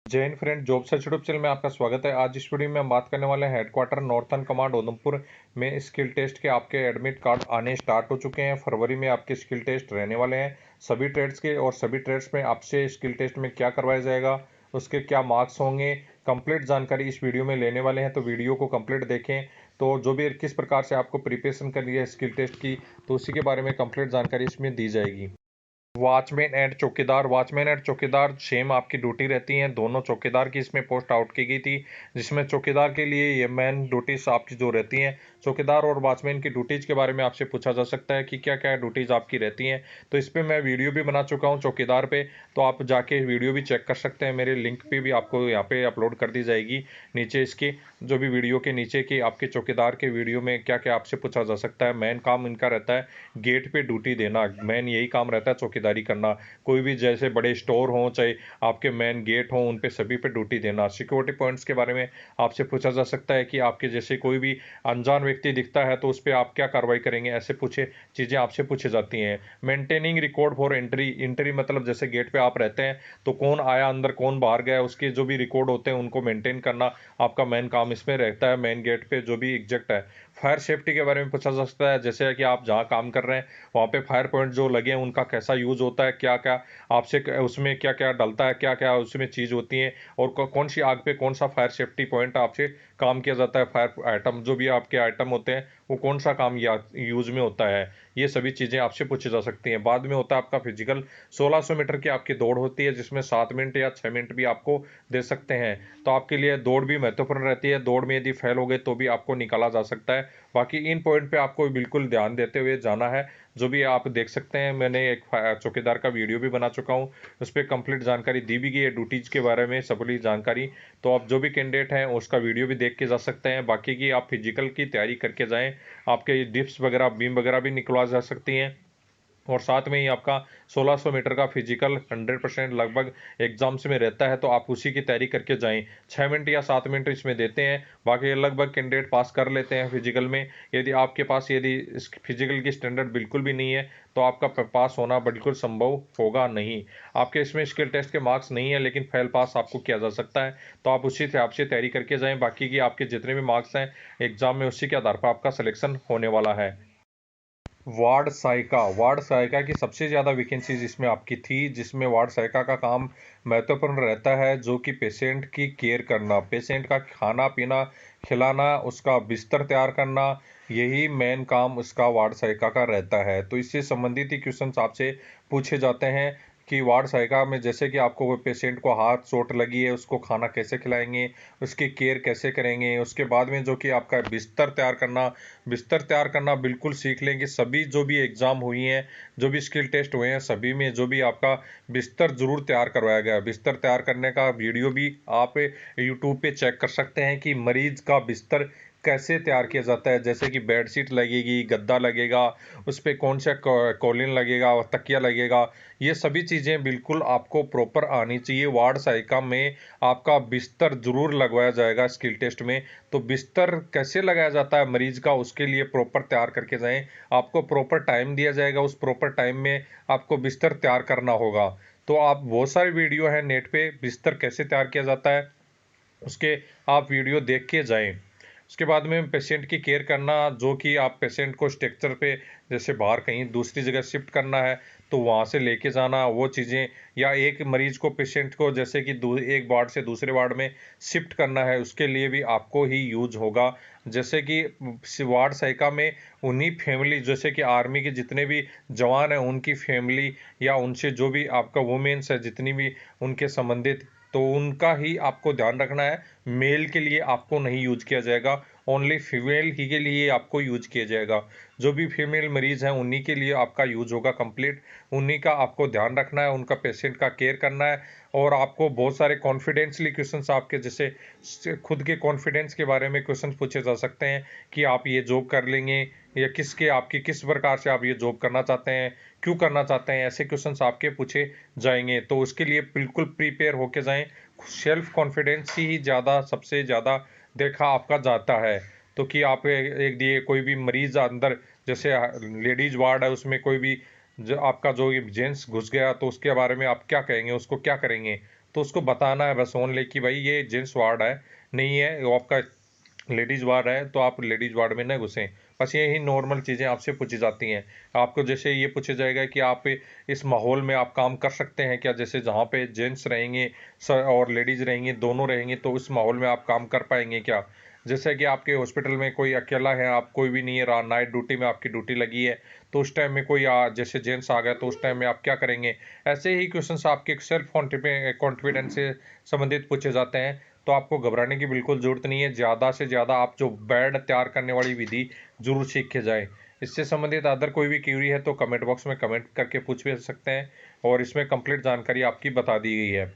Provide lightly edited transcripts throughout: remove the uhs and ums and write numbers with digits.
जय Hind friend, job search YouTube channel में आपका स्वागत है। आज इस वीडियो में हम बात करने वाले हैं हेडक्वार्टर नॉर्थर्न कमांड उधमपुर में स्किल टेस्ट के आपके एडमिट कार्ड आने स्टार्ट हो चुके हैं। फरवरी में आपके स्किल टेस्ट रहने वाले हैं सभी ट्रेड्स के, और सभी ट्रेड्स में आपसे स्किल टेस्ट में क्या करवाया जाएगा, उसके क्या मार्क्स होंगे, कंप्लीट जानकारी इस वीडियो में लेने वाले हैं। तो वीडियो को कंप्लीट देखें। तो जो भी किस प्रकार से आपको प्रिपरेशन करनी है स्किल टेस्ट की, तो उसी के बारे में कंप्लीट जानकारी इसमें दी जाएगी। वॉचमैन एंड चौकीदार सेम आपकी ड्यूटी रहती है। दोनों चौकीदार की इसमें पोस्ट आउट की गई थी, जिसमें चौकीदार के लिए ये मेन ड्यूटीज आपकी जो रहती हैं, चौकीदार और वॉचमैन की ड्यूटीज के बारे में आपसे पूछा जा सकता है कि क्या क्या ड्यूटीज आपकी रहती हैं। तो इस पर मैं वीडियो भी बना चुका हूँ चौकीदार पे, तो आप जाके वीडियो भी चेक कर सकते हैं। मेरे लिंक पे भी आपको यहाँ पे अपलोड कर दी जाएगी नीचे, इसके जो भी वीडियो के नीचे की आपके चौकीदार के वीडियो में क्या क्या आपसे पूछा जा सकता है। मेन काम इनका रहता है गेट पे ड्यूटी देना, मेन यही काम रहता है चौकीदारी करना। कोई भी जैसे बड़े स्टोर हों चाहे आपके मेन गेट हों, उन पे सभी पे ड्यूटी देना। सिक्योरिटी पॉइंट्स के बारे में आपसे पूछा जा सकता है कि आपके जैसे कोई भी अनजान व्यक्ति दिखता है तो उस पर आप क्या कार्रवाई करेंगे, ऐसे चीज़ें आपसे पूछी जाती हैं। मेंटेनिंग रिकॉर्ड फॉर एंट्री मतलब जैसे गेट पे आप रहते हैं तो कौन आया अंदर कौन बाहर गया, उसके जो भी रिकॉर्ड होते हैं उनको मेंटेन करना आपका मेन काम इसमें रहता है। मेन गेट पे जो भी एग्जैक्ट है। फायर सेफ्टी के बारे में पूछा जा सकता है, जैसे कि आप जहाँ काम कर रहे हैं वहाँ पे फायर पॉइंट जो लगे हैं उनका कैसा यूज़ होता है, क्या क्या आपसे उसमें क्या क्या डलता है, क्या क्या उसमें चीज़ होती है, और कौन सी आग पे कौन सा फायर सेफ्टी पॉइंट आपसे काम किया जाता है। फायर आइटम जो भी आपके आइटम होते हैं वो कौन सा काम यूज़ में होता है, ये सभी चीज़ें आपसे पूछी जा सकती हैं। बाद में होता है आपका फिजिकल, 1600 मीटर की आपकी दौड़ होती है, जिसमें 7 मिनट या 6 मिनट भी आपको दे सकते हैं। तो आपके लिए दौड़ भी महत्वपूर्ण रहती है। दौड़ में यदि फेल हो गए तो भी आपको निकाला जा सकता है। बाकी इन पॉइंट पे आपको बिल्कुल ध्यान देते हुए जाना है। जो भी आप देख सकते हैं, मैंने एक चौकीदार का वीडियो भी बना चुका हूँ, उस पर कंप्लीट जानकारी दी भी गई है ड्यूटीज के बारे में सभी जानकारी। तो आप जो भी कैंडिडेट हैं उसका वीडियो भी देख के जा सकते हैं। बाकी की आप फिजिकल की तैयारी करके जाएं, आपके डिप्स वगैरह बीम वगैरह भी निकलवा जा सकती हैं। और साथ में ही आपका 1600 मीटर का फिजिकल 100% लगभग एग्जाम्स में रहता है, तो आप उसी की तैयारी करके जाएं। 6 मिनट या 7 मिनट इसमें देते हैं, बाकी लगभग कैंडिडेट पास कर लेते हैं फिजिकल में। यदि आपके पास यदि इस फिजिकल की स्टैंडर्ड बिल्कुल भी नहीं है तो आपका पास होना बिल्कुल संभव होगा नहीं। आपके इसमें स्किल टेस्ट के मार्क्स नहीं है, लेकिन फेल पास आपको किया जा सकता है। तो आप उसी हिसाब से तैयारी करके जाएं। बाकी की आपके जितने भी मार्क्स हैं एग्जाम में, उसी के आधार पर आपका सिलेक्शन होने वाला है। वार्ड सहायिका की सबसे ज़्यादा वैकेंसीज इसमें आपकी थी, जिसमें वार्ड सहायिका का काम महत्वपूर्ण रहता है, जो कि पेशेंट की केयर करना, पेशेंट का खाना पीना खिलाना, उसका बिस्तर तैयार करना, यही मेन काम उसका वार्ड सहायिका का रहता है। तो इससे संबंधित ही क्वेश्चंस आपसे पूछे जाते हैं कि वार्ड सहायिका में जैसे कि आपको कोई पेशेंट को हाथ चोट लगी है, उसको खाना कैसे खिलाएंगे, उसकी केयर कैसे करेंगे। उसके बाद में जो कि आपका बिस्तर तैयार करना बिल्कुल सीख लेंगे। सभी जो भी एग्ज़ाम हुई हैं, जो भी स्किल टेस्ट हुए हैं, सभी में जो भी आपका बिस्तर ज़रूर तैयार करवाया गया है। बिस्तर तैयार करने का वीडियो भी आप यूट्यूब पे चेक कर सकते हैं कि मरीज़ का बिस्तर कैसे तैयार किया जाता है। जैसे कि बेडशीट लगेगी, गद्दा लगेगा, उस पर कौन सा कॉलिन लगेगा और तकिया लगेगा, ये सभी चीज़ें बिल्कुल आपको प्रॉपर आनी चाहिए। वार्ड सहायिका में आपका बिस्तर ज़रूर लगवाया जाएगा स्किल टेस्ट में। तो बिस्तर कैसे लगाया जाता है मरीज का, उसके लिए प्रॉपर तैयार करके जाएं। आपको प्रॉपर टाइम दिया जाएगा, उस प्रॉपर टाइम में आपको बिस्तर तैयार करना होगा। तो आप बहुत सारे वीडियो हैं नेट पे बिस्तर कैसे तैयार किया जाता है, उसके आप वीडियो देख के जाएं। उसके बाद में पेशेंट की केयर करना, जो कि आप पेशेंट को स्ट्रक्चर पे जैसे बाहर कहीं दूसरी जगह शिफ्ट करना है तो वहाँ से लेके जाना वो चीज़ें, या एक मरीज को पेशेंट को जैसे कि एक वार्ड से दूसरे वार्ड में शिफ्ट करना है, उसके लिए भी आपको ही यूज होगा। जैसे कि वार्ड सहायिका में उन्हीं फैमिली, जैसे कि आर्मी के जितने भी जवान हैं उनकी फैमिली, या उनसे जो भी आपका वुमेन्स है जितनी भी उनके संबंधित, तो उनका ही आपको ध्यान रखना है। मेल के लिए आपको नहीं यूज किया जाएगा, ओनली फीमेल ही के लिए आपको यूज किया जाएगा। जो भी फीमेल मरीज हैं उन्हीं के लिए आपका यूज होगा कंप्लीट, उन्हीं का आपको ध्यान रखना है, उनका पेशेंट का केयर करना है। और आपको बहुत सारे कॉन्फिडेंसली क्वेश्चंस आपके जैसे खुद के कॉन्फिडेंस के बारे में क्वेश्चंस पूछे जा सकते हैं कि आप ये जॉब कर लेंगे, या आपकी किस प्रकार से आप ये जॉब करना चाहते हैं, क्यों करना चाहते हैं, ऐसे क्वेश्चंस आपके पूछे जाएंगे। तो उसके लिए बिल्कुल प्रिपेयर होके जाएं। सेल्फ कॉन्फिडेंस ही ज़्यादा सबसे ज़्यादा देखा आपका जाता है। तो कि आप एक दिए कोई भी मरीज अंदर, जैसे लेडीज वार्ड है उसमें कोई भी जो आपका जो जेंट्स घुस गया तो उसके बारे में आप क्या कहेंगे, उसको क्या करेंगे, तो उसको बताना है बस ओनली कि भाई ये जेंट्स वार्ड है, नहीं है वो आपका लेडीज वार्ड है, तो आप लेडीज वार्ड में न घुसें। बस यही नॉर्मल चीज़ें आपसे पूछी जाती हैं। आपको जैसे ये पूछा जाएगा कि आप इस माहौल में आप काम कर सकते हैं क्या, जैसे जहाँ पे जेंट्स रहेंगे और लेडीज़ रहेंगी, दोनों रहेंगे, तो उस माहौल में आप काम कर पाएंगे क्या। जैसे कि आपके हॉस्पिटल में कोई अकेला है, आप कोई भी नहीं है, नाइट ड्यूटी में आपकी ड्यूटी लगी है, तो उस टाइम में कोई जैसे जेंट्स आ गया तो उस टाइम में आप क्या करेंगे। ऐसे ही क्वेश्चंस आपके सेल्फ कॉन्फिडेंस से संबंधित पूछे जाते हैं। तो आपको घबराने की बिल्कुल ज़रूरत नहीं है। ज़्यादा से ज़्यादा आप जो बेड तैयार करने वाली विधि ज़रूर सीख के जाएँ। इससे संबंधित अदर कोई भी क्वेरी है तो कमेंट बॉक्स में कमेंट करके पूछ भी सकते हैं, और इसमें कंप्लीट जानकारी आपकी बता दी गई है।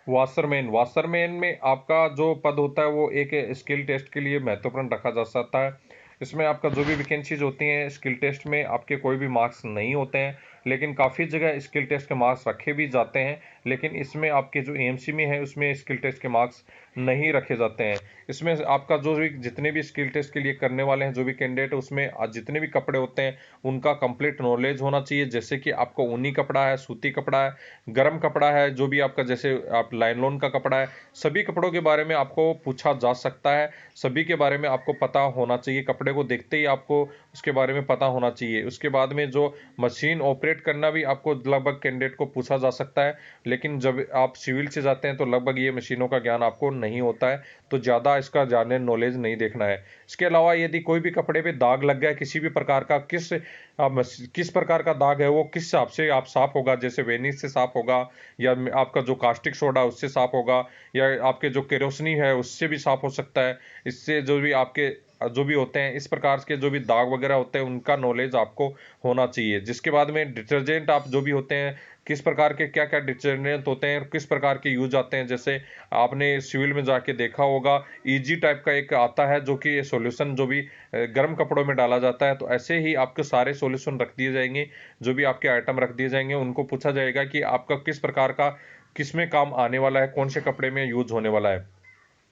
वाशरमैन, वाशरमैन में आपका जो पद होता है वो एक स्किल टेस्ट के लिए महत्वपूर्ण रखा जा सकता है। इसमें आपका जो भी वैकेंसीज होती हैं स्किल टेस्ट में आपके कोई भी मार्क्स नहीं होते हैं, लेकिन काफ़ी जगह स्किल टेस्ट के मार्क्स रखे भी जाते हैं, लेकिन इसमें आपके जो एएमसी में है उसमें स्किल टेस्ट के मार्क्स नहीं रखे जाते हैं। इसमें आपका जो भी जितने भी स्किल टेस्ट के लिए करने वाले हैं जो भी कैंडिडेट, उसमें जितने भी कपड़े होते हैं उनका कंप्लीट नॉलेज होना चाहिए। जैसे कि आपको ऊनी कपड़ा है, सूती कपड़ा है, गर्म कपड़ा है, जो भी आपका जैसे आप लाइनलोन का कपड़ा है, सभी कपड़ों के बारे में आपको पूछा जा सकता है। सभी के बारे में आपको पता होना चाहिए। कपड़े को देखते ही आपको उसके बारे में पता होना चाहिए। उसके बाद में जो मशीन ऑपरेट करना भी आपको लगभग कैंडिडेट को पूछा जा सकता है, लेकिन जब आप सिविल से जाते हैं तो लगभग ये मशीनों का ज्ञान आपको नहीं होता है, तो ज़्यादा इसका जानने नॉलेज नहीं देखना है। इसके अलावा यदि कोई भी कपड़े पे दाग लग गया किसी भी प्रकार का, किस प्रकार का दाग है वो किस हिसाब से आप साफ होगा, जैसे वेनिस से साफ होगा, या आपका जो कास्टिक सोडा उससे साफ होगा, या आपके जो केरोसिनी है उससे भी साफ हो सकता है। इससे जो भी आपके जो भी होते हैं इस प्रकार के जो भी दाग वगैरह होते हैं उनका नॉलेज आपको होना चाहिए। जिसके बाद में डिटर्जेंट आप जो भी होते हैं, किस प्रकार के क्या क्या डिटर्जेंट होते हैं, किस प्रकार के यूज आते हैं। जैसे आपने सिविल में जाके देखा होगा, ईजी टाइप का एक आता है जो कि ये सॉल्यूशन जो भी गर्म कपड़ों में डाला जाता है। तो ऐसे ही आपके सारे सॉल्यूशन रख दिए जाएंगे, जो भी आपके आइटम रख दिए जाएंगे, उनको पूछा जाएगा कि आपका किस प्रकार का किस में काम आने वाला है, कौन से कपड़े में यूज होने वाला है।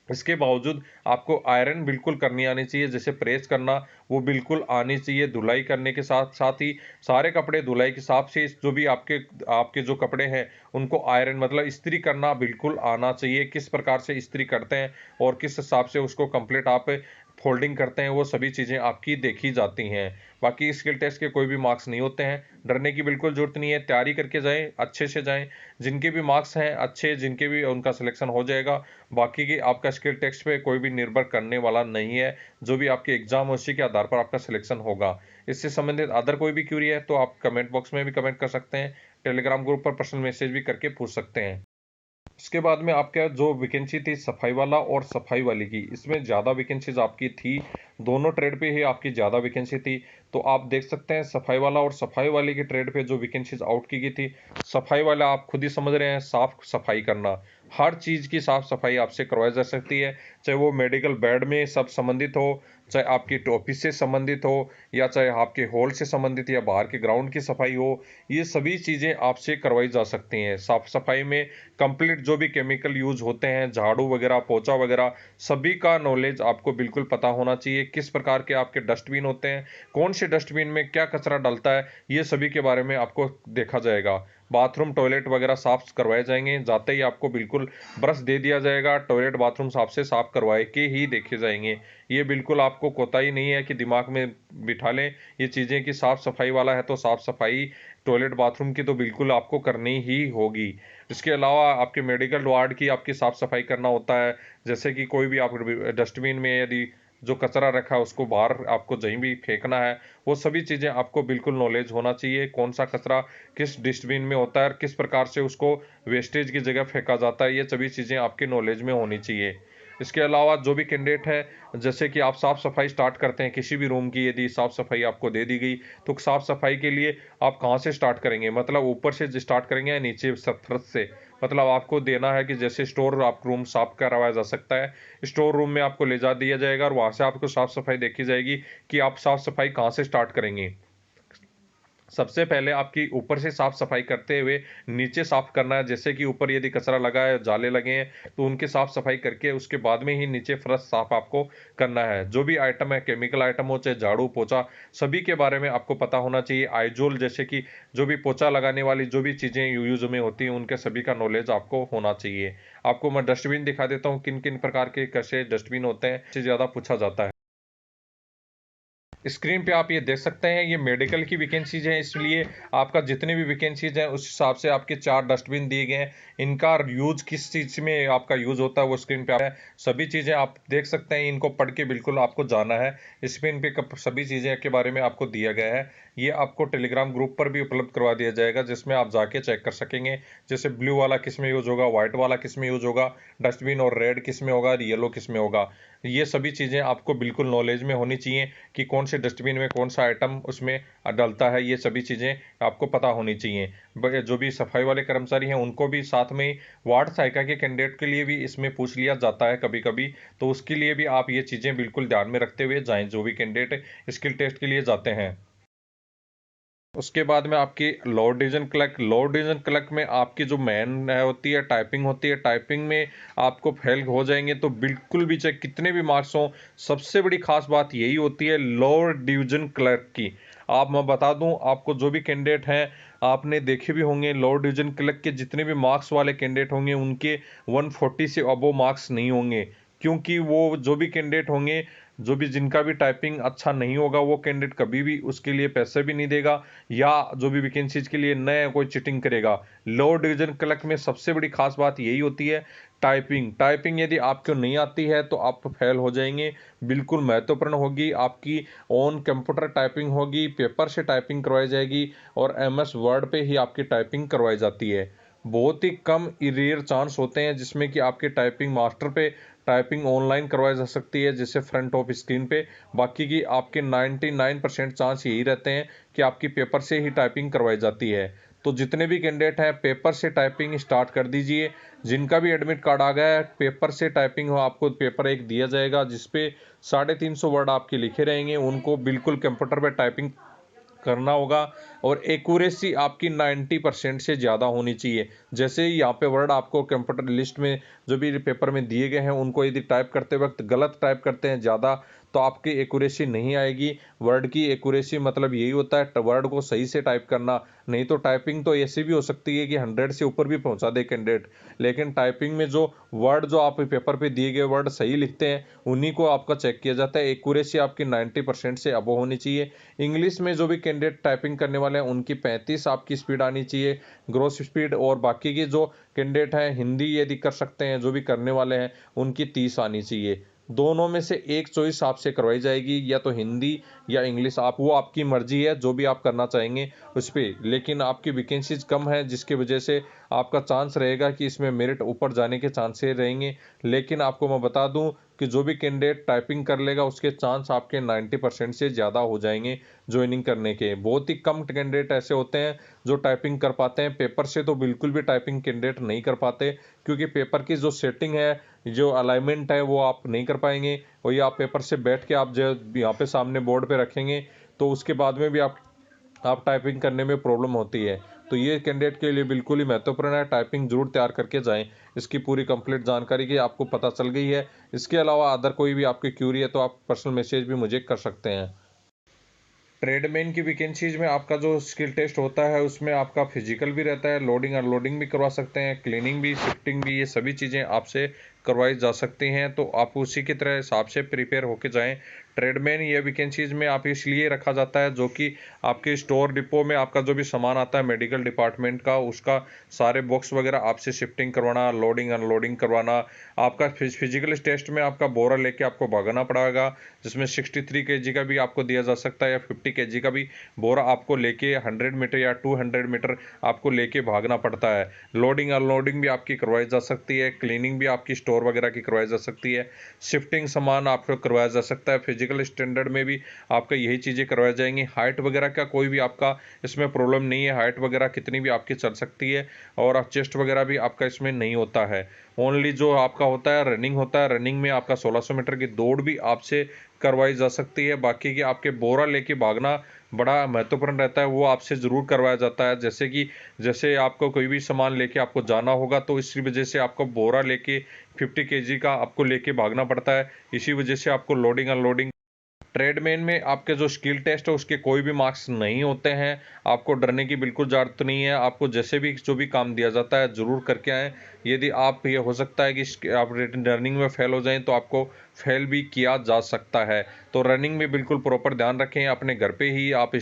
इसके बावजूद आपको आयरन बिल्कुल करनी आनी चाहिए, जैसे प्रेस करना वो बिल्कुल आनी चाहिए। धुलाई करने के साथ साथ ही सारे कपड़े धुलाई के हिसाब से जो भी आपके आपके जो कपड़े हैं उनको आयरन मतलब इस्त्री करना बिल्कुल आना चाहिए। किस प्रकार से इस्त्री करते हैं और किस हिसाब से उसको कंप्लीट आप फोल्डिंग करते हैं, वो सभी चीज़ें आपकी देखी जाती हैं। बाकी स्किल टेस्ट के कोई भी मार्क्स नहीं होते हैं, डरने की बिल्कुल ज़रूरत नहीं है। तैयारी करके जाएँ, अच्छे से जाएँ। जिनके भी मार्क्स हैं अच्छे, जिनके भी उनका सिलेक्शन हो जाएगा। बाकी की आपका स्किल टेस्ट पे कोई भी निर्भर करने वाला नहीं है। जो भी आपके एग्जाम है उसी के आधार पर आपका सिलेक्शन होगा। इससे संबंधित अदर कोई भी क्वेरी है तो आप कमेंट बॉक्स में भी कमेंट कर सकते हैं। टेलीग्राम ग्रुप पर पर्सनल मैसेज भी करके पूछ सकते हैं। इसके बाद में आपका जो वैकेंसी थी सफाई वाला और सफाई वाली की, इसमें ज़्यादा वैकेंसीज आपकी थी। दोनों ट्रेड पे ही आपकी ज़्यादा वैकेंसी थी। तो आप देख सकते हैं सफाई वाला और सफाई वाली के ट्रेड पे जो वैकेंसीज आउट की गई थी। सफाई वाला आप खुद ही समझ रहे हैं, साफ सफाई करना, हर चीज़ की साफ सफाई आपसे करवाई जा सकती है। चाहे वो मेडिकल बेड में सब संबंधित हो, चाहे आपकी ऑफिस से संबंधित हो, या चाहे आपके हॉल से संबंधित, या बाहर के ग्राउंड की सफाई हो, ये सभी चीज़ें आपसे करवाई जा सकती हैं। साफ सफाई में कंप्लीट जो भी केमिकल यूज होते हैं, झाड़ू वगैरह, पोछा वगैरह, सभी का नॉलेज आपको बिल्कुल पता होना चाहिए। किस प्रकार के आपके डस्टबिन होते हैं, कौन से डस्टबिन में क्या कचरा डलता है, ये सभी के बारे में आपको देखा जाएगा। बाथरूम टॉयलेट वगैरह साफ करवाए जाएंगे। जाते ही आपको बिल्कुल ब्रश दे दिया जाएगा। टॉयलेट बाथरूम आपसे साफ करवाए के ही देखे जाएंगे। ये बिल्कुल आपको कोताही नहीं है कि दिमाग में बिठा लें ये चीज़ें कि साफ सफाई वाला है तो साफ सफाई टॉयलेट बाथरूम की तो बिल्कुल आपको करनी ही होगी। इसके अलावा आपके मेडिकल वार्ड की आपकी साफ सफाई करना होता है। जैसे कि कोई भी आप डस्टबिन में यदि जो कचरा रखा है उसको बाहर आपको कहीं भी फेंकना है, वो सभी चीज़ें आपको बिल्कुल नॉलेज होना चाहिए। कौन सा कचरा किस डस्टबिन में होता है और किस प्रकार से उसको वेस्टेज की जगह फेंका जाता है, ये सभी चीज़ें आपके नॉलेज में होनी चाहिए। इसके अलावा जो भी कैंडिडेट है, जैसे कि आप साफ़ सफाई स्टार्ट करते हैं किसी भी रूम की, यदि साफ़ सफाई आपको दे दी गई तो साफ़ सफाई के लिए आप कहाँ से स्टार्ट करेंगे, मतलब ऊपर से स्टार्ट करेंगे या नीचे फर्श से। मतलब आपको देना है कि जैसे स्टोर आप रूम साफ करवाया जा सकता है, स्टोर रूम में आपको ले जा दिया जाएगा और वहाँ से आपको साफ़ सफाई देखी जाएगी कि आप साफ़ सफाई कहाँ से स्टार्ट करेंगे। सबसे पहले आपकी ऊपर से साफ सफाई करते हुए नीचे साफ करना है। जैसे कि ऊपर यदि कचरा लगा है, जाले लगे हैं, तो उनकी साफ सफाई करके उसके बाद में ही नीचे फर्श साफ आपको करना है। जो भी आइटम है, केमिकल आइटम हो चाहे झाड़ू पोछा, सभी के बारे में आपको पता होना चाहिए। आइजोल जैसे कि जो भी पोछा लगाने वाली जो भी चीजें यूज में होती हैं, उनके सभी का नॉलेज आपको होना चाहिए। आपको मैं डस्टबिन दिखा देता हूँ, किन किन प्रकार के कैसे डस्टबिन होते हैं, इससे ज्यादा पूछा जाता है। स्क्रीन पे आप ये देख सकते हैं, ये मेडिकल की वैकेंसीज हैं, इसलिए आपका जितने भी वैकेंसीज हैं उस हिसाब से आपके 4 डस्टबिन दिए गए हैं। इनका यूज किस चीज़ में आपका यूज होता है वो स्क्रीन पे है। सभी चीज़ें आप देख सकते हैं, इनको पढ़ के बिल्कुल आपको जाना है। स्क्रीन पे सभी चीज़ें के बारे में आपको दिया गया है। ये आपको टेलीग्राम ग्रुप पर भी उपलब्ध करवा दिया जाएगा, जिसमें आप जाके चेक कर सकेंगे। जैसे ब्लू वाला किस में यूज होगा, व्हाइट वाला किस में यूज होगा डस्टबिन, और रेड किस में होगा, येलो किस में होगा। ये सभी चीज़ें आपको बिल्कुल नॉलेज में होनी चाहिए कि कौन से डस्टबिन में कौन सा आइटम उसमें डलता है। ये सभी चीज़ें आपको पता होनी चाहिए। जो भी सफाई वाले कर्मचारी हैं उनको भी साथ में, वार्ड सहायिका के कैंडिडेट के लिए भी इसमें पूछ लिया जाता है कभी कभी, तो उसके लिए भी आप ये चीज़ें बिल्कुल ध्यान में रखते हुए जाएं जो भी कैंडिडेट स्किल टेस्ट के लिए जाते हैं। उसके बाद में आपकी लोअर डिवीजन क्लर्क में आपकी जो मेन होती है टाइपिंग होती है। टाइपिंग में आपको फेल हो जाएंगे तो बिल्कुल भी, चाहे कितने भी मार्क्स हों, सबसे बड़ी खास बात यही होती है लोअर डिवीजन क्लर्क की। आप मैं बता दूं आपको, जो भी कैंडिडेट हैं आपने देखे भी होंगे, लोअर डिवीजन क्लर्क के जितने भी मार्क्स वाले कैंडिडेट होंगे उनके 140 से अबो मार्क्स नहीं होंगे। क्योंकि वो जो भी कैंडिडेट होंगे, जो भी जिनका भी टाइपिंग अच्छा नहीं होगा, वो कैंडिडेट कभी भी उसके लिए पैसे भी नहीं देगा, या जो भी वैकेंसीज के लिए नया कोई चीटिंग करेगा। लोअर डिवीजन क्लर्क में सबसे बड़ी खास बात यही होती है टाइपिंग। टाइपिंग यदि आपको नहीं आती है तो आप फेल हो जाएंगे। बिल्कुल महत्वपूर्ण होगी आपकी। ऑन कंप्यूटर टाइपिंग होगी, पेपर से टाइपिंग करवाई जाएगी, और एमएस वर्ड पे ही आपकी टाइपिंग करवाई जाती है। बहुत ही कम रेयर चांस होते हैं जिसमें कि आपके टाइपिंग मास्टर पे टाइपिंग ऑनलाइन करवाई जा सकती है, जैसे फ्रंट ऑफ स्क्रीन पे। बाकी की आपके 99% चांस यही रहते हैं कि आपकी पेपर से ही टाइपिंग करवाई जाती है। तो जितने भी कैंडिडेट हैं पेपर से टाइपिंग स्टार्ट कर दीजिए। जिनका भी एडमिट कार्ड आ गया है, पेपर से टाइपिंग हो, आपको पेपर एक दिया जाएगा जिसपे 350 वर्ड आपके लिखे रहेंगे, उनको बिल्कुल कंप्यूटर पे टाइपिंग करना होगा। और एक्यूरेसी आपकी 90% से ज़्यादा होनी चाहिए। जैसे ही यहाँ पे वर्ड आपको कंप्यूटर लिस्ट में जो भी पेपर में दिए गए हैं, उनको यदि टाइप करते वक्त गलत टाइप करते हैं ज़्यादा, तो आपकी एक्यूरेसी नहीं आएगी। वर्ड की एक्यूरेसी मतलब यही होता है वर्ड को सही से टाइप करना। नहीं तो टाइपिंग तो ऐसी भी हो सकती है कि 100 से ऊपर भी पहुंचा दे कैंडिडेट, लेकिन टाइपिंग में जो वर्ड, जो आप पेपर पे दिए गए वर्ड सही लिखते हैं, उन्हीं को आपका चेक किया जाता है। एक्यूरेसी आपकी 90% से अबव होनी चाहिए। इंग्लिश में जो भी कैंडिडेट टाइपिंग करने वाले हैं उनकी 35 आपकी स्पीड आनी चाहिए, ग्रोस स्पीड। और बाकी के जो कैंडिडेट हैं हिंदी यदि कर सकते हैं, जो भी करने वाले हैं, उनकी 30 आनी चाहिए। दोनों में से एक चॉइस आपसे करवाई जाएगी, या तो हिंदी या इंग्लिश। आप वो आपकी मर्जी है जो भी आप करना चाहेंगे उस पर, लेकिन आपकी वैकेंसीज कम है जिसकी वजह से आपका चांस रहेगा कि इसमें मेरिट ऊपर जाने के चांसेस रहेंगे। लेकिन आपको मैं बता दूं कि जो भी कैंडिडेट टाइपिंग कर लेगा उसके चांस आपके 90% से ज़्यादा हो जाएंगे ज्वाइनिंग करने के। बहुत ही कम कैंडिडेट ऐसे होते हैं जो टाइपिंग कर पाते हैं। पेपर से तो बिल्कुल भी टाइपिंग कैंडिडेट नहीं कर पाते, क्योंकि पेपर की जो सेटिंग है, जो अलाइनमेंट है, वो आप नहीं कर पाएंगे। और ये आप पेपर से बैठ के आप जो यहाँ पे सामने बोर्ड पे रखेंगे तो उसके बाद में भी आप टाइपिंग करने में प्रॉब्लम होती है। तो ये कैंडिडेट के लिए बिल्कुल ही महत्वपूर्ण है, टाइपिंग जरूर तैयार करके जाएं। इसकी पूरी कंप्लीट जानकारी की आपको पता चल गई है। इसके अलावा अदर कोई भी आपकी क्यूरी है तो आप पर्सनल मैसेज भी मुझे कर सकते हैं। ट्रेडमैन की वैकेंसीज में आपका जो स्किल टेस्ट होता है उसमें आपका फिजिकल भी रहता है, लोडिंग अनलोडिंग भी करवा सकते हैं, क्लीनिंग भी, शिफ्टिंग भी, ये सभी चीज़ें आपसे करवाई जा सकती हैं। तो आप उसी की तरह हिसाब से प्रिपेयर होके जाएं। ट्रेडमैन ये वैकेंसीज में आप इसलिए रखा जाता है जो कि आपके स्टोर डिपो में आपका जो भी सामान आता है मेडिकल डिपार्टमेंट का, उसका सारे बॉक्स वगैरह आपसे शिफ्टिंग करवाना, लोडिंग अनलोडिंग करवाना। आपका फिजिकल टेस्ट में आपका बोरा लेके आपको भागना पड़ेगा, जिसमें 63 kg का भी आपको दिया जा सकता है, या 50 kg का भी बोरा आपको लेके 100 मीटर या 200 मीटर आपको लेके भागना पड़ता है। लोडिंग अनलोडिंग भी आपकी करवाई जा सकती है, क्लीनिंग भी आपकी स्टोर वगैरह की करवाई जा सकती है, शिफ्टिंग सामान आपको करवाया जा सकता है। फिजिकल स्टैंडर्ड में भी आपका यही चीज़ें करवाई जाएंगी। हाइट वगैरह का कोई भी आपका इसमें प्रॉब्लम नहीं है, हाइट वगैरह कितनी भी आपकी चल सकती है, और चेस्ट वगैरह भी आपका इसमें नहीं होता है। ओनली जो आपका होता है रनिंग होता है, रनिंग में आपका 1600 मीटर की दौड़ भी आपसे करवाई जा सकती है। बाकी की आपके बोरा लेके भागना बड़ा महत्वपूर्ण रहता है वो आपसे ज़रूर करवाया जाता है। जैसे आपको कोई भी सामान लेके आपको जाना होगा तो इसी वजह से आपको बोरा लेके 50 केजी का आपको लेके भागना पड़ता है। इसी वजह से आपको लोडिंग अनलोडिंग ट्रेडमैन में आपके जो स्किल टेस्ट है उसके कोई भी मार्क्स नहीं होते हैं। आपको डरने की बिल्कुल ज़रूरत नहीं है। आपको जैसे भी जो भी काम दिया जाता है ज़रूर करके आएँ। यदि आप ये हो सकता है कि आप रनिंग में फ़ेल हो जाएँ तो आपको फ़ेल भी किया जा सकता है। तो रनिंग में बिल्कुल प्रॉपर ध्यान रखें। अपने घर पे ही आप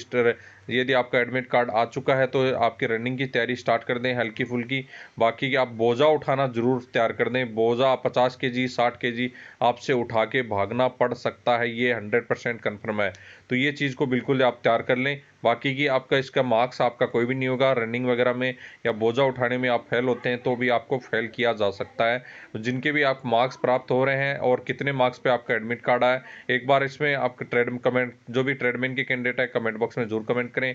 यदि आपका एडमिट कार्ड आ चुका है तो आपकी रनिंग की तैयारी स्टार्ट कर दें हल्की-फुल्की। बाकी आप बोझा उठाना ज़रूर तैयार कर दें। बोझा 50 केजी 60 केजी आपसे उठा के भागना पड़ सकता है, ये 100% कन्फर्म है। तो ये चीज़ को बिल्कुल आप तैयार कर लें। बाकी की आपका इसका मार्क्स आपका कोई भी नहीं होगा। रनिंग वगैरह में या बोझा उठाने में आप फेल होते हैं तो भी आपको फेल किया जा सकता है। जिनके भी आप मार्क्स प्राप्त हो रहे हैं और कितने मार्क्स पे आपका एडमिट कार्ड आया, एक बार इसमें आपका जो भी ट्रेडमैन के कैंडिडेट है कमेंट बॉक्स में ज़रूर कमेंट करें।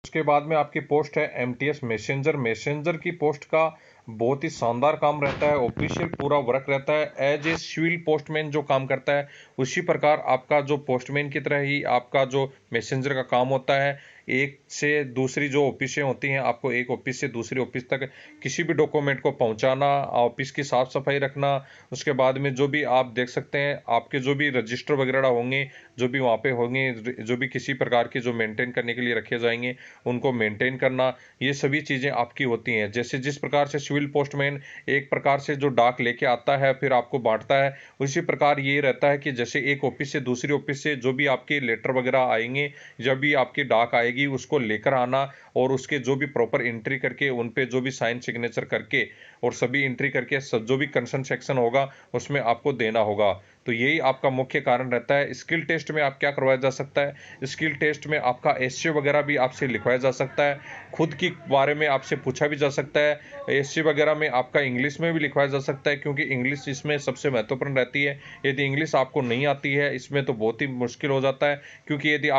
उसके बाद में आपकी पोस्ट है एमटीएस मैसेंजर। मैसेंजर की पोस्ट का बहुत ही शानदार काम रहता है। ऑफिशियल पूरा वर्क रहता है। एज ए सिविल पोस्टमैन जो काम करता है उसी प्रकार आपका जो पोस्टमैन की तरह ही आपका जो मैसेंजर का काम होता है। एक से दूसरी जो ऑफिसें होती हैं, आपको एक ऑफिस से दूसरी ऑफिस तक किसी भी डॉक्यूमेंट को पहुंचाना, ऑफिस की साफ सफाई रखना। उसके बाद में जो भी आप देख सकते हैं आपके जो भी रजिस्टर वगैरह होंगे, जो भी वहाँ पे होंगे, जो भी किसी प्रकार के जो मेंटेन करने के लिए रखे जाएंगे उनको मेंटेन करना, ये सभी चीज़ें आपकी होती हैं। जैसे जिस प्रकार से सिविल पोस्टमैन एक प्रकार से जो डाक लेके आता है फिर आपको बांटता है, उसी प्रकार ये रहता है कि जैसे एक ऑफिस से दूसरी ऑफिस से जो भी आपके लेटर वगैरह आएंगे, जब भी आपकी डाक आएगी उसको लेकर आना और उसके जो भी प्रॉपर एंट्री करके उन पे जो भी साइन सिग्नेचर करके और सभी एंट्री करके जो भी कंसर्न सेक्शन होगा उसमें आपको देना होगा। तो यही आपका मुख्य कारण रहता है। स्किल टेस्ट में आप क्या करवाया जा सकता है, स्किल टेस्ट में आपका एसए वगैरह भी आपसे लिखवाया जा सकता है। खुद की बारे में आपसे पूछा भी जा सकता है। एसए वगैरह में आपका इंग्लिश में भी लिखवाया जा सकता है क्योंकि इंग्लिश इसमें सबसे महत्वपूर्ण रहती है। यदि इंग्लिश आपको नहीं आती है इसमें तो बहुत ही मुश्किल हो जाता है, क्योंकि यदि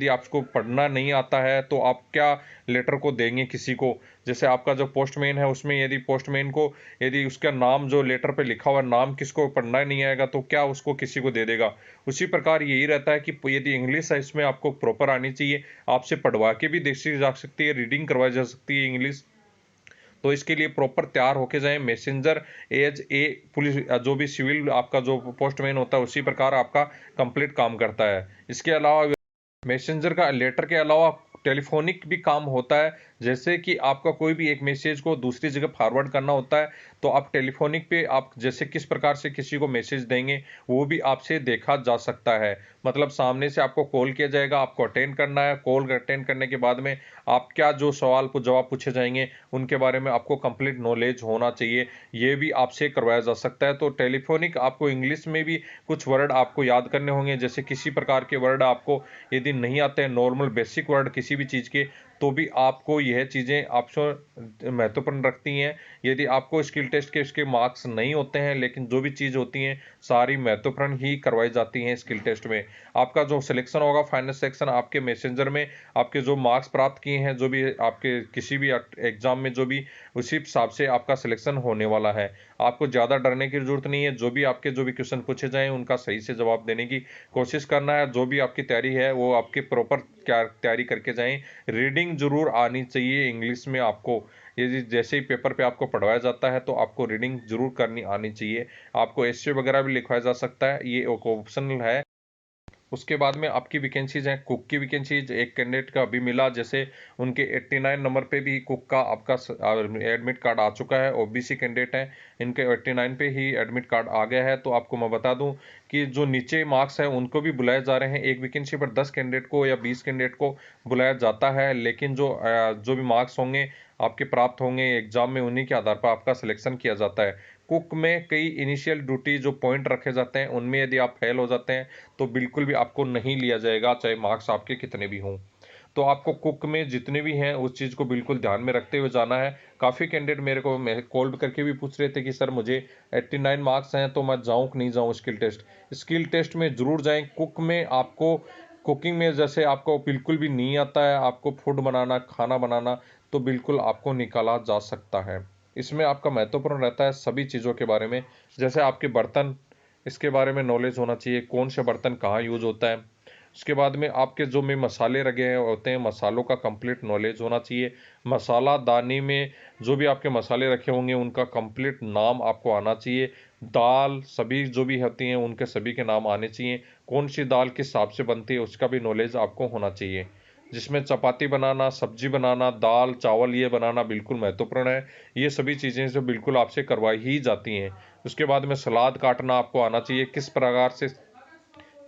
आपको पढ़ना नहीं आता है तो आप क्या लेटर को देंगे किसी को। जैसे आपका जो पोस्टमैन है उसमें यदि पोस्टमैन को यदि उसका नाम जो लेटर पे लिखा हुआ नाम किसको पढ़ना नहीं आएगा तो क्या उसको किसी को दे देगा। उसी प्रकार यही रहता है कि यदि इंग्लिश है इसमें आपको प्रॉपर आनी चाहिए। आपसे पढ़वा के भी देखी जा सकती है, रीडिंग करवाई जा सकती है इंग्लिश। तो इसके लिए प्रॉपर तैयार होके जाएं। मैसेंजर एज ए पुलिस जो भी सिविल आपका जो पोस्टमैन होता है उसी प्रकार आपका कंप्लीट काम करता है। इसके अलावा मैसेंजर का लेटर के अलावा टेलीफोनिक भी काम होता है। जैसे कि आपका कोई भी एक मैसेज को दूसरी जगह फॉरवर्ड करना होता है तो आप टेलीफोनिक पे आप जैसे किस प्रकार से किसी को मैसेज देंगे वो भी आपसे देखा जा सकता है। मतलब सामने से आपको कॉल किया जाएगा, आपको अटेंड करना है। कॉल अटेंड करने के बाद में आप क्या जो सवाल जवाब पूछे जाएंगे उनके बारे में आपको कंप्लीट नॉलेज होना चाहिए। ये भी आपसे करवाया जा सकता है। तो टेलीफोनिक आपको इंग्लिश में भी कुछ वर्ड आपको याद करने होंगे। जैसे किसी प्रकार के वर्ड आपको यदि नहीं आते हैं, नॉर्मल बेसिक वर्ड किसी भी चीज़ के, तो भी आपको यह चीज़ें आपसे महत्वपूर्ण रखती हैं। यदि आपको स्किल टेस्ट के इसके मार्क्स नहीं होते हैं लेकिन जो भी चीज़ होती हैं सारी महत्वपूर्ण ही करवाई जाती हैं स्किल टेस्ट में। आपका जो सिलेक्शन होगा फाइनल सेक्शन आपके मैसेंजर में आपके जो मार्क्स प्राप्त किए हैं, जो भी आपके किसी भी एग्जाम में जो भी, उसी हिसाब से आपका सिलेक्शन होने वाला है। आपको ज़्यादा डरने की जरूरत नहीं है। जो भी क्वेश्चन पूछे जाएं उनका सही से जवाब देने की कोशिश करना है। जो भी आपकी तैयारी है वो आपकी प्रॉपर तैयारी करके जाएं। रीडिंग जरूर आनी चाहिए इंग्लिश में आपको। ये जैसे ही पेपर पे आपको पढ़वाया जाता है तो आपको रीडिंग जरूर करनी आनी चाहिए। आपको एसए वगैरह भी लिखवाया जा सकता है, ये एक ऑप्शनल है। उसके बाद में आपकी वैकेंसीज हैं, कुक की वैकेंसीज एक कैंडिडेट का अभी मिला। जैसे उनके 89 नंबर पे भी कुक का आपका एडमिट कार्ड आ चुका है। ओबीसी कैंडिडेट हैं, इनके 89 पे ही एडमिट कार्ड आ गया है। तो आपको मैं बता दूं कि जो नीचे मार्क्स हैं उनको भी बुलाए जा रहे हैं। एक वैकेंसी पर 10 कैंडिडेट को या 20 कैंडिडेट को बुलाया जाता है, लेकिन जो भी मार्क्स होंगे आपके प्राप्त होंगे एग्जाम में उन्हीं के आधार पर आपका सिलेक्शन किया जाता है। कुक में कई इनिशियल ड्यूटी जो पॉइंट रखे जाते हैं उनमें यदि आप फेल हो जाते हैं तो बिल्कुल भी आपको नहीं लिया जाएगा, चाहे मार्क्स आपके कितने भी हों। तो आपको कुक में जितने भी हैं उस चीज़ को बिल्कुल ध्यान में रखते हुए जाना है। काफ़ी कैंडिडेट मेरे कॉल करके भी पूछ रहे थे कि सर मुझे 89 मार्क्स हैं तो मैं जाऊं कि नहीं जाऊं स्किल टेस्ट। स्किल टेस्ट में ज़रूर जाएं। कुक में आपको कुकिंग में जैसे आपको बिल्कुल भी नहीं आता है, आपको फूड बनाना खाना बनाना, तो बिल्कुल आपको निकाला जा सकता है। इसमें आपका महत्वपूर्ण रहता है सभी चीज़ों के बारे में। जैसे आपके बर्तन, इसके बारे में नॉलेज होना चाहिए, कौन से बर्तन कहाँ यूज होता है। उसके बाद में आपके जो में मसाले लगे हैं होते हैं, मसालों का कंप्लीट नॉलेज होना चाहिए। मसाला दानी में जो भी आपके मसाले रखे होंगे उनका कंप्लीट नाम आपको आना चाहिए। दाल सभी जो भी होती हैं उनके सभी के नाम आने चाहिए। कौन सी दाल किस हिसाब से बनती है उसका भी नॉलेज आपको होना चाहिए। जिसमें चपाती बनाना, सब्जी बनाना, दाल चावल ये बनाना बिल्कुल महत्वपूर्ण है। ये सभी चीज़ें जो बिल्कुल आपसे करवाई ही जाती हैं। उसके बाद में सलाद काटना आपको आना चाहिए, किस प्रकार से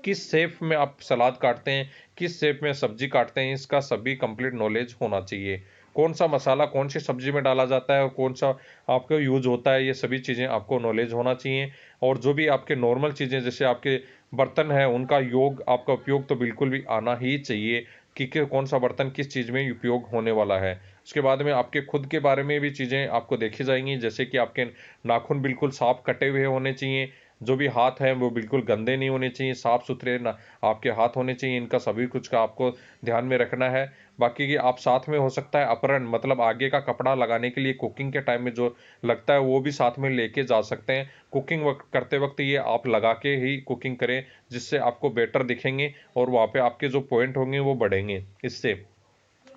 किस शेप में आप सलाद काटते हैं, किस शेप में सब्जी काटते हैं, इसका सभी कंप्लीट नॉलेज होना चाहिए। कौन सा मसाला कौन सी सब्जी में डाला जाता है और कौन सा आपको यूज होता है, ये सभी चीज़ें आपको नॉलेज होना चाहिए। और जो भी आपके नॉर्मल चीज़ें जैसे आपके बर्तन है उनका योग आपका उपयोग तो बिल्कुल भी आना ही चाहिए कि कौन सा बर्तन किस चीज़ में उपयोग होने वाला है। उसके बाद में आपके खुद के बारे में भी चीज़ें आपको देखी जाएंगी, जैसे कि आपके नाखून बिल्कुल साफ कटे हुए होने चाहिए। जो भी हाथ हैं वो बिल्कुल गंदे नहीं होने चाहिए, साफ़ सुथरे ना आपके हाथ होने चाहिए। इनका सभी कुछ का आपको ध्यान में रखना है। बाकी कि आप साथ में हो सकता है अप्रण मतलब आगे का कपड़ा लगाने के लिए कुकिंग के टाइम में जो लगता है वो भी साथ में लेके जा सकते हैं। कुकिंग करते वक्त ये आप लगा के ही कुकिंग करें, जिससे आपको बेटर दिखेंगे और वहाँ पे आपके जो पॉइंट होंगे वो बढ़ेंगे इससे।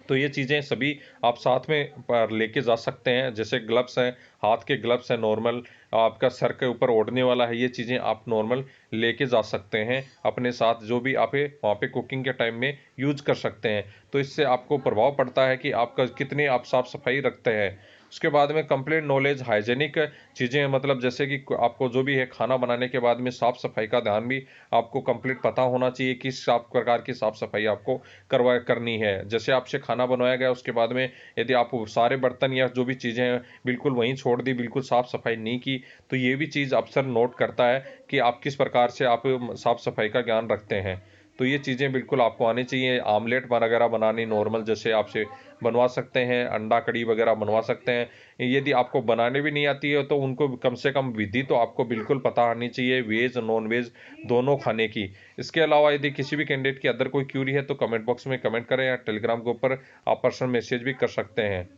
तो ये चीज़ें सभी आप साथ में पर लेके जा सकते हैं, जैसे ग्लव्स हैं, हाथ के ग्लव्स हैं नॉर्मल, आपका सर के ऊपर ओढ़ने वाला है, ये चीज़ें आप नॉर्मल लेके जा सकते हैं अपने साथ, जो भी आप वहाँ पे कुकिंग के टाइम में यूज कर सकते हैं। तो इससे आपको प्रभाव पड़ता है कि आपका कितनी आप साफ सफाई रखते हैं। उसके बाद में कंप्लीट नॉलेज हाइजेनिक चीज़ें मतलब जैसे कि आपको जो भी है खाना बनाने के बाद में साफ़ सफाई का ध्यान भी आपको कंप्लीट पता होना चाहिए, किस साफ प्रकार की साफ़ सफाई आपको करनी है। जैसे आपसे खाना बनवाया गया उसके बाद में यदि आप सारे बर्तन या जो भी चीज़ें हैं बिल्कुल वहीं छोड़ दी, बिल्कुल साफ़ सफाई नहीं की, तो ये भी चीज़ अक्सर नोट करता है कि आप किस प्रकार से आप साफ़ सफाई का ज्ञान रखते हैं। तो ये चीज़ें बिल्कुल आपको आनी चाहिए। आमलेट वगैरह बनानी नॉर्मल जैसे आपसे बनवा सकते हैं, अंडा कड़ी वगैरह बनवा सकते हैं। यदि आपको बनाने भी नहीं आती है तो उनको कम से कम विधि तो आपको बिल्कुल पता आनी चाहिए, वेज नॉन वेज दोनों खाने की। इसके अलावा यदि किसी भी कैंडिडेट की अदर कोई क्यूरी है तो कमेंट बॉक्स में कमेंट करें या टेलीग्राम के ऊपर आप पर्सनल मैसेज भी कर सकते हैं।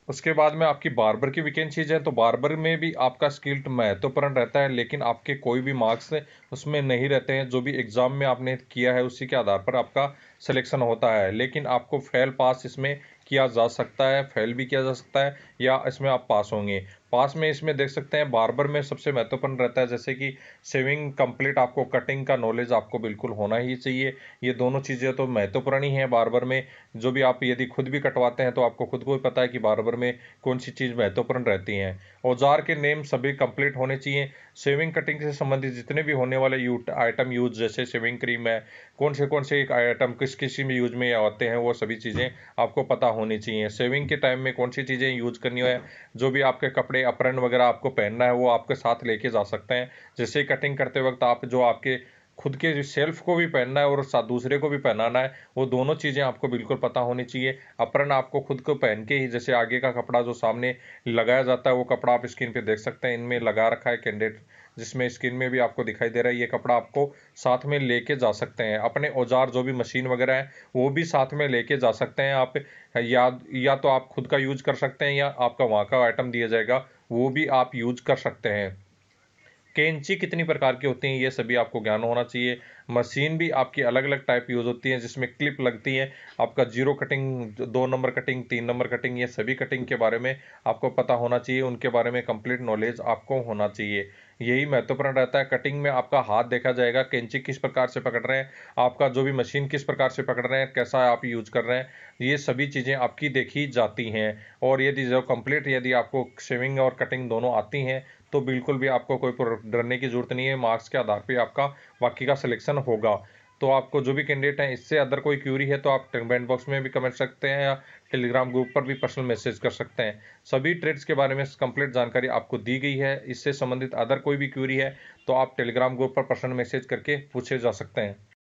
उसके बाद में आपकी बार्बर की वैकेंसीज है, तो बार्बर में भी आपका स्किल महत्वपूर्ण रहता है, लेकिन आपके कोई भी मार्क्स उसमें नहीं रहते हैं। जो भी एग्ज़ाम में आपने किया है उसी के आधार पर आपका सिलेक्शन होता है, लेकिन आपको फेल पास इसमें किया जा सकता है, फेल भी किया जा सकता है या इसमें आप पास होंगे। पास में इसमें देख सकते हैं बार्बर में सबसे महत्वपूर्ण रहता है जैसे कि शेविंग कंप्लीट, आपको कटिंग का नॉलेज आपको बिल्कुल होना ही चाहिए। ये दोनों चीज़ें तो महत्वपूर्ण ही हैं बार्बर में। जो भी आप यदि खुद भी कटवाते हैं तो आपको खुद को भी पता है कि बार्बर में कौन सी चीज़ महत्वपूर्ण रहती हैं। औजार के नेम सभी कंप्लीट होने चाहिए। शेविंग कटिंग से संबंधित जितने भी होने वाले आइटम यूज जैसे शेविंग क्रीम है, कौन से एक आइटम किस किसी में यूज में आते हैं, वो सभी चीज़ें आपको पता होनी चाहिए। शेविंग के टाइम में कौन सी चीज़ें यूज करनी है, जो भी आपके कपड़े अपरन वगैरह आपको पहनना है वो आपके साथ लेके जा सकते हैं। जैसे कटिंग करते वक्त आप जो आपके खुद के सेल्फ को भी पहनना है और साथ दूसरे को भी पहनाना है, वो दोनों चीज़ें आपको बिल्कुल पता होनी चाहिए। अप्रन आपको खुद को पहन के ही, जैसे आगे का कपड़ा जो सामने लगाया जाता है वो कपड़ा आप स्क्रीन पे देख सकते हैं, इनमें लगा रखा है कैंडिडेट, जिसमें स्क्रीन में भी आपको दिखाई दे रहा है, ये कपड़ा आपको साथ में लेके जा सकते हैं। अपने औजार जो भी मशीन वगैरह है वो भी साथ में लेके जा सकते हैं आप। या तो आप खुद का यूज कर सकते हैं या आपका वहाँ का आइटम दिया जाएगा वो भी आप यूज कर सकते हैं। कैंची कितनी प्रकार की होती हैं ये सभी आपको ज्ञान होना चाहिए। मशीन भी आपकी अलग अलग टाइप यूज़ होती है, जिसमें क्लिप लगती है। आपका zero cutting, 2 number cutting, 3 number cutting, ये सभी कटिंग के बारे में आपको पता होना चाहिए, उनके बारे में कंप्लीट नॉलेज आपको होना चाहिए। यही महत्वपूर्ण रहता है। कटिंग में आपका हाथ देखा जाएगा, कैंची किस प्रकार से पकड़ रहे हैं, आपका जो भी मशीन किस प्रकार से पकड़ रहे हैं, कैसा आप यूज कर रहे हैं, ये सभी चीज़ें आपकी देखी जाती हैं। और यदि जो कंप्लीट यदि आपको शेविंग और कटिंग दोनों आती हैं तो बिल्कुल भी आपको कोई डरने की ज़रूरत नहीं है। मार्क्स के आधार पे आपका बाकी का सिलेक्शन होगा। तो आपको जो भी कैंडिडेट हैं इससे अदर कोई क्यूरी है तो आप कमेंट बॉक्स में भी कमेंट सकते हैं या टेलीग्राम ग्रुप पर भी पर्सनल मैसेज कर सकते हैं। सभी ट्रेड्स के बारे में कंप्लीट जानकारी आपको दी गई है। इससे संबंधित अदर कोई भी क्यूरी है तो आप टेलीग्राम ग्रुप पर पर्सनल मैसेज करके पूछे जा सकते हैं।